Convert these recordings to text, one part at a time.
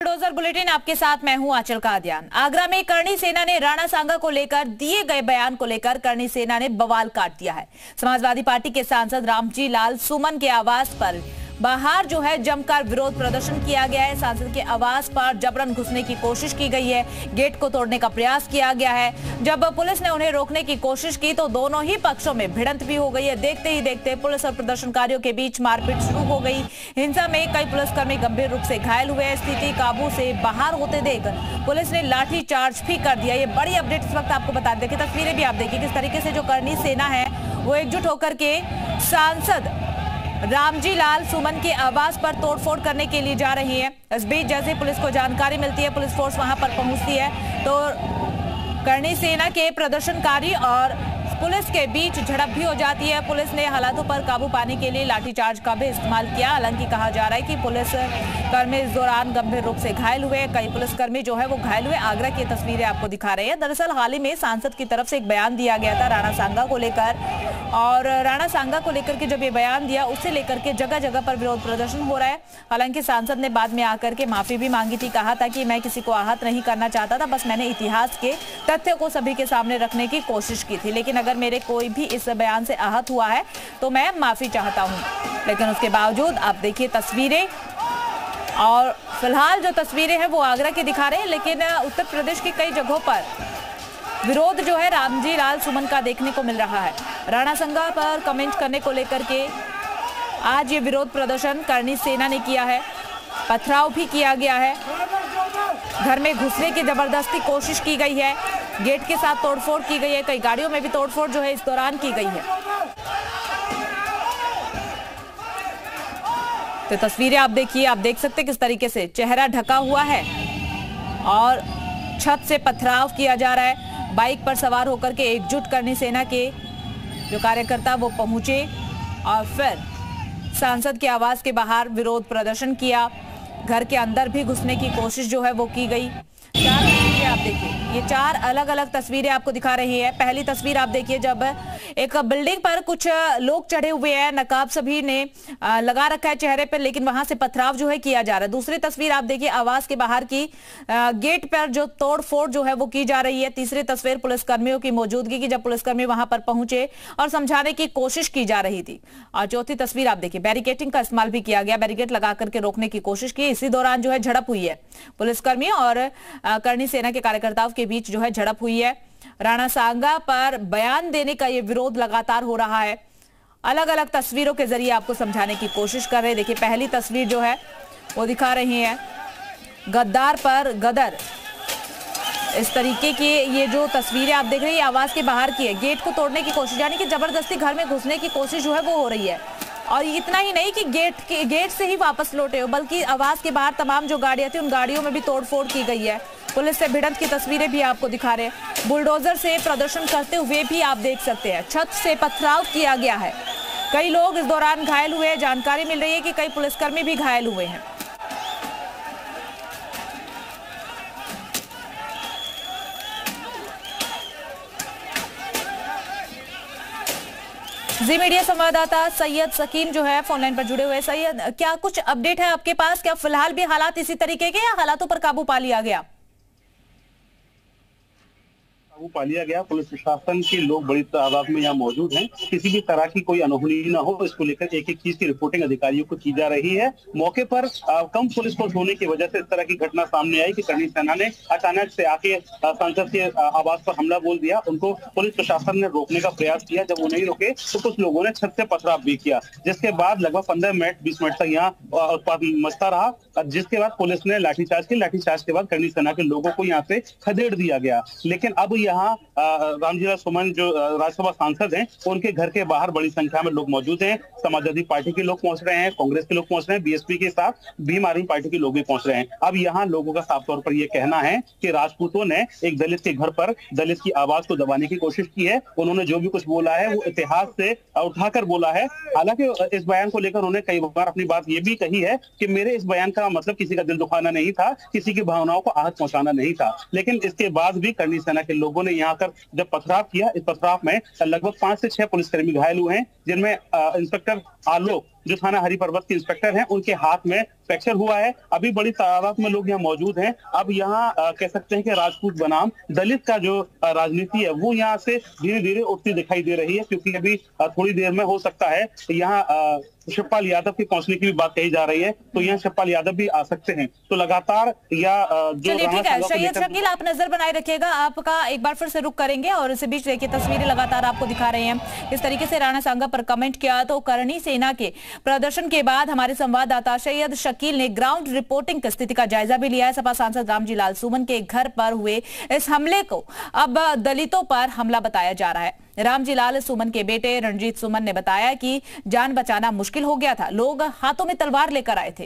Bulldozer bulletin, आपके साथ मैं हूं आंचल कादियान। आगरा में करणी सेना ने राणा सांगा को लेकर दिए गए बयान को लेकर करणी सेना ने बवाल काट दिया है। समाजवादी पार्टी के सांसद रामजी लाल सुमन के आवास पर बाहर जो है जमकर विरोध प्रदर्शन किया गया है। सांसद के आवास पर जबरन घुसने की कोशिश की गई है, गेट को तोड़ने का प्रयास किया गया है। जब पुलिस ने उन्हें रोकने की कोशिश की तो दोनों ही पक्षों में भिड़ंत भी हो गई है। देखते ही देखते पुलिस और प्रदर्शनकारियों के बीच मारपीट शुरू हो गई। हिंसा में कई पुलिसकर्मी गंभीर रूप से घायल हुए। स्थिति काबू से बाहर होते देख पुलिस ने लाठी चार्ज भी कर दिया। ये बड़ी अपडेट इस वक्त आपको बता दें। तस्वीरें भी आप देखिए किस तरीके से जो करणी सेना है वो एकजुट होकर के सांसद रामजी लाल सुमन के आवास पर तोड़फोड़ करने के लिए जा रही है। इस बीच जैसे पुलिस को जानकारी मिलती है, पुलिस फोर्स वहां पर पहुंचती है तो करणी सेना के प्रदर्शनकारी और पुलिस के बीच झड़प भी हो जाती है। पुलिस ने हालातों पर काबू पाने के लिए लाठीचार्ज का भी इस्तेमाल किया। हालांकि कहा जा रहा है कि पुलिस कर्मी इस दौरान गंभीर रूप से घायल हुए। कई पुलिसकर्मी जो है वो घायल हुए। आगरा की तस्वीरें आपको दिखा रहे हैं। दरअसल हाल ही में सांसद की तरफ से एक बयान दिया गया था राणा सांगा को लेकर, और राणा सांगा को लेकर के जब ये बयान दिया उससे लेकर के जगह जगह पर विरोध प्रदर्शन हो रहा है। हालांकि सांसद ने बाद में आकर के माफी भी मांगी थी। कहा था कि मैं किसी को आहत नहीं करना चाहता था, बस मैंने इतिहास के तथ्यों को सभी के सामने रखने की कोशिश की थी। लेकिन अगर मेरे कोई भी इस बयान से आहत हुआ है तो मैं माफी चाहता हूं। लेकिन उसके बावजूद आप देखिए तस्वीरें, और फिलहाल जो तस्वीरें हैं वो आगरा की दिखा रहे हैं, लेकिन उत्तर प्रदेश की कई जगहों पर विरोध जो है रामजी लाल सुमन का देखने को मिल रहा है। राणा सांगा पर कमेंट करने को लेकर के आज ये विरोध प्रदर्शन करणी सेना ने किया है। पथराव भी किया गया है, घर में घुसने की जबरदस्ती कोशिश की गई है, गेट के साथ तोड़फोड़ की गई है, कई गाड़ियों में भी तोड़फोड़ जो है इस दौरान की गई है। तो तस्वीरें आप देखिए, आप देख सकते हैं किस तरीके से चेहरा ढका हुआ है और छत से पथराव किया जा रहा है। बाइक पर सवार होकर के एकजुट करणी सेना के जो कार्यकर्ता वो पहुंचे और फिर सांसद के आवास के बाहर विरोध प्रदर्शन किया। घर के अंदर भी घुसने की कोशिश जो है वो की गई। चार तस्वीरें आप देखिए, ये चार अलग अलग तस्वीरें आपको दिखा रही है। पहली तस्वीर आप देखिए जब एक बिल्डिंग पर कुछ लोग चढ़े हुए हैं, नकाब सभी ने लगा रखा है चेहरे पर, लेकिन वहां से पथराव जो है किया जा रहा है। दूसरी तस्वीर आप देखिए आवास के बाहर की, गेट पर जो तोड़फोड़ जो है वो की जा रही है। तीसरी तस्वीर पुलिसकर्मियों की मौजूदगी की, जब पुलिसकर्मी वहां पर पहुंचे और समझाने की कोशिश की जा रही थी। और चौथी तस्वीर आप देखिए बैरिकेटिंग का इस्तेमाल भी किया गया, बैरिकेड लगा करके रोकने की कोशिश की। इसी दौरान जो है झड़प हुई है, पुलिसकर्मी और करणी सेना के कार्यकर्ताओं के बीच जो है झड़प हुई है। राणा सांगा पर बयान देने का ये विरोध लगातार हो रहा है। अलग अलग तस्वीरों के जरिए आपको समझाने की कोशिश कर रहे हैं। देखिए पहली तस्वीर जो है वो दिखा रही है गद्दार पर गदर, इस तरीके की ये जो तस्वीरें आप देख रहे हैं आवास के बाहर की है। गेट को तोड़ने की कोशिश, यानी कि जबरदस्ती घर में घुसने की कोशिश जो है वो हो रही है। और इतना ही नहीं कि गेट से ही वापस लौटे हो, बल्कि आवास के बाहर तमाम जो गाड़ियां थी उन गाड़ियों में भी तोड़फोड़ की गई है। पुलिस से भिड़ंत की तस्वीरें भी आपको दिखा रहे हैं। बुलडोजर से प्रदर्शन करते हुए भी आप देख सकते हैं। छत से पथराव किया गया है। कई लोग इस दौरान घायल हुए। जानकारी मिल रही है कि कई पुलिसकर्मी भी घायल हुए हैं। जी मीडिया संवाददाता सैयद सकीम जो है फोन लाइन पर जुड़े हुए। सैयद, क्या कुछ अपडेट है आपके पास? क्या फिलहाल भी हालात इसी तरीके के, या हालातों पर काबू पा लिया गया? काबू पा लिया गया। पुलिस प्रशासन के लोग बड़ी तादाद में यहाँ मौजूद हैं। किसी भी तरह की कोई अनहोनी न हो, इसको लेकर एक एक चीज की रिपोर्टिंग अधिकारियों को की जा रही है। मौके पर कम पुलिस फोर्स होने की वजह से इस तरह की घटना सामने आई कि करणी सेना ने अचानक से आके सांसद के आवास पर हमला बोल दिया। उनको पुलिस प्रशासन ने रोकने का प्रयास किया। जब वो नहीं रोके तो कुछ लोगों ने छत से पथराव भी किया, जिसके बाद लगभग 15 मिनट 20 मिनट तक यहाँ उत्पात मचता रहा। जिसके बाद पुलिस ने लाठीचार्ज की। लाठीचार्ज के बाद करणी सेना के लोगों को यहाँ से खदेड़ दिया गया। लेकिन अब यहाँ रामजी लाल सुमन जो राज्यसभा सांसद हैं, उनके घर के बाहर बड़ी संख्या में लोग मौजूद हैं। समाजवादी पार्टी के लोग पहुंच रहे हैं, कांग्रेस के लोग पहुंच रहे हैं, बीएसपी के साथ भीम आर्मी पार्टी के लोग भी पहुंच रहे हैं। अब यहाँ लोगों का साफ तौर पर यह कहना है कि राजपूतों ने एक दलित के घर पर दलित की आवाज को दबाने की कोशिश की है। उन्होंने जो भी कुछ बोला है वो इतिहास से उठाकर बोला है। हालांकि इस बयान को लेकर उन्होंने कई बार अपनी बात ये भी कही है कि मेरे इस बयान का मतलब किसी का दिल दुखाना नहीं था, किसी की भावनाओं को आहत पहुंचाना नहीं था। लेकिन इसके बाद भी करणी सेना के लोगों ने यहाँ कर जब पथराव किया, इस पथराव में लगभग 5 से 6 पुलिसकर्मी घायल हुए हैं, जिनमें इंस्पेक्टर आलोक जो थाना हरि पर्वत के इंस्पेक्टर हैं, उनके हाथ में फ्रैक्चर हुआ है। अभी बड़ी तादाद में लोग यहाँ मौजूद हैं। अब यहाँ कह सकते हैं कि राजपूत बनाम दलित का जो राजनीति है वो यहाँ से धीरे धीरे उठती दिखाई दे रही है, क्योंकि अभी थोड़ी देर में हो सकता है यहाँ शिवपाल यादव के पहुंचने की भी बात कही जा रही है, तो यहाँ शिवपाल यादव भी आ सकते हैं। तो लगातार चलिए ठीक है सैयद शकील, आप नजर बनाए रखिएगा, आपका एक बार फिर से रुक करेंगे। और इसी बीच देखिए तस्वीरें लगातार आपको दिखा रहे हैं इस तरीके से राणा सांगा पर कमेंट किया। तो करणी सेना के प्रदर्शन के बाद हमारे संवाददाता सैयद शकील ने ग्राउंड रिपोर्टिंग की स्थिति का जायजा भी लिया है। सपा सांसद रामजी लाल सुमन के घर पर हुए इस हमले को अब दलितों पर हमला बताया जा रहा है। रामजी लाल सुमन के बेटे रणजीत सुमन ने बताया कि जान बचाना मुश्किल हो गया था, लोग हाथों में तलवार लेकर आए थे।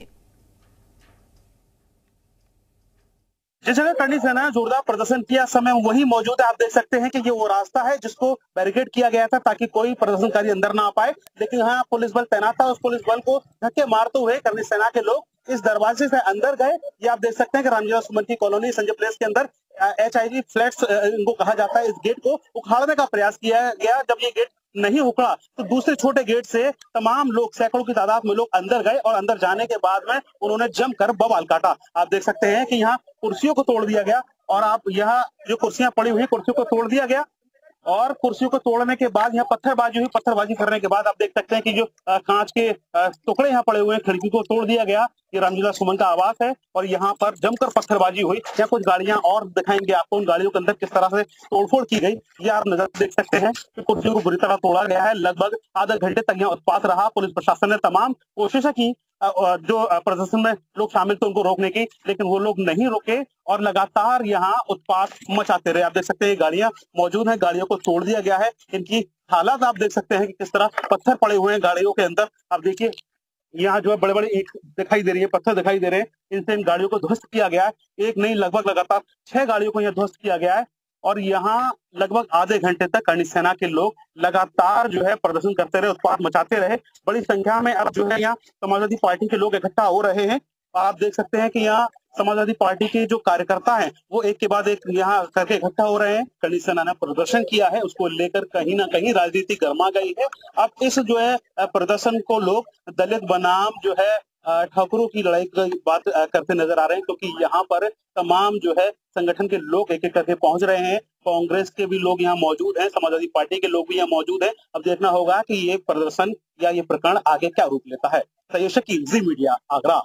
जिस जगह करणी सेना ने जोरदार प्रदर्शन किया समय वही मौजूद है। आप देख सकते हैं कि ये वो रास्ता है जिसको बैरिकेड किया गया था ताकि कोई प्रदर्शनकारी अंदर ना आ पाए, लेकिन यहाँ पुलिस बल तैनात था। उस पुलिस बल को धक्के मारते हुए करणी सेना के लोग इस दरवाजे से अंदर गए। ये आप देख सकते हैं कि रामजी लाल सुमन की कॉलोनी संजय प्लेस के अंदर HIG फ्लैट्स इनको कहा जाता है, इस गेट को उखाड़ने का प्रयास किया गया। जब ये गेट नहीं उखड़ा तो दूसरे छोटे गेट से तमाम लोग, सैकड़ों की तादाद में लोग अंदर गए और अंदर जाने के बाद में उन्होंने जमकर बवाल काटा। आप देख सकते हैं कि यहाँ कुर्सियों को तोड़ दिया गया और आप यहाँ जो कुर्सियां पड़ी हुई कुर्सियों को तोड़ दिया गया और कुर्सियों को तोड़ने के बाद यहाँ पत्थरबाजी हुई। पत्थरबाजी करने के बाद आप देख सकते हैं कि जो कांच के टुकड़े यहाँ पड़े हुए हैं, खिड़की को तोड़ दिया गया। ये रामजी लाल सुमन का आवास है और यहाँ पर जमकर पत्थरबाजी हुई। यहाँ कुछ गाड़ियां और दिखाएंगे आपको, उन गाड़ियों के अंदर किस तरह से तोड़फोड़ की गई ये आप नजर देख सकते हैं कि कुर्सियों को बुरी तरह तोड़ा गया है। लगभग आधा घंटे तक यहाँ उत्पात रहा। पुलिस प्रशासन ने तमाम कोशिशें की जो प्रदर्शन में लोग शामिल थे उनको रोकने की, लेकिन वो लोग नहीं रुके और लगातार यहाँ उत्पात मचाते रहे। आप देख सकते हैं गाड़ियां मौजूद हैं, गाड़ियों को तोड़ दिया गया है। इनकी हालात आप देख सकते हैं कि किस तरह पत्थर पड़े हुए हैं गाड़ियों के अंदर। आप देखिए यहाँ जो है बड़े बड़े ईंट दिखाई दे रही है, पत्थर दिखाई दे रहे हैं, इनसे इन गाड़ियों को ध्वस्त किया गया है। एक नहीं लगभग लगातार 6 गाड़ियों को यहाँ ध्वस्त किया गया है और यहाँ लगभग आधे घंटे तक करणी सेना के लोग लगातार जो है प्रदर्शन करते रहे, उत्पात मचाते रहे। बड़ी संख्या में अब जो है यहाँ समाजवादी पार्टी के लोग इकट्ठा हो रहे हैं। आप देख सकते हैं कि यहाँ समाजवादी पार्टी के जो कार्यकर्ता हैं वो एक के बाद एक यहाँ करके इकट्ठा हो रहे हैं। करणी सेना ने प्रदर्शन किया है, उसको लेकर कहीं ना कहीं राजनीति गर्मा गई है। अब इस जो है प्रदर्शन को लोग दलित बनाम जो है ठाकुरों की लड़ाई की बात करते नजर आ रहे हैं, क्योंकि यहाँ पर तमाम जो है संगठन के लोग एक एक करके पहुंच रहे हैं। कांग्रेस के भी लोग यहाँ मौजूद हैं, समाजवादी पार्टी के लोग भी यहाँ मौजूद हैं। अब देखना होगा कि ये प्रदर्शन या ये प्रकरण आगे क्या रूप लेता है। सैयद शकील, जी मीडिया, आगरा।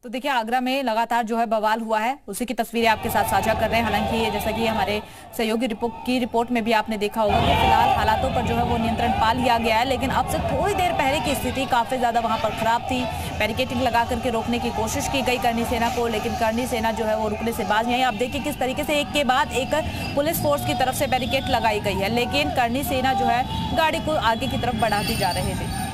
तो देखिए आगरा में लगातार जो है बवाल हुआ है, उसी की तस्वीरें आपके साथ साझा कर रहे हैं। हालांकि जैसा कि हमारे सहयोगी रिपोर्ट में भी आपने देखा होगा कि फिलहाल हालातों पर जो है वो नियंत्रण पा लिया गया है, लेकिन अब से थोड़ी देर पहले की स्थिति काफी ज्यादा वहां पर खराब थी। बैरिकेडिंग लगा करके रोकने की कोशिश की गई करणी सेना को, लेकिन करणी सेना जो है वो रुकने से बाज नहीं आई। आप देखिए किस तरीके से एक के बाद एक पुलिस फोर्स की तरफ से बैरिकेड लगाई गई है, लेकिन करणी सेना जो है गाड़ी को आगे की तरफ बढ़ाती जा रहे थे।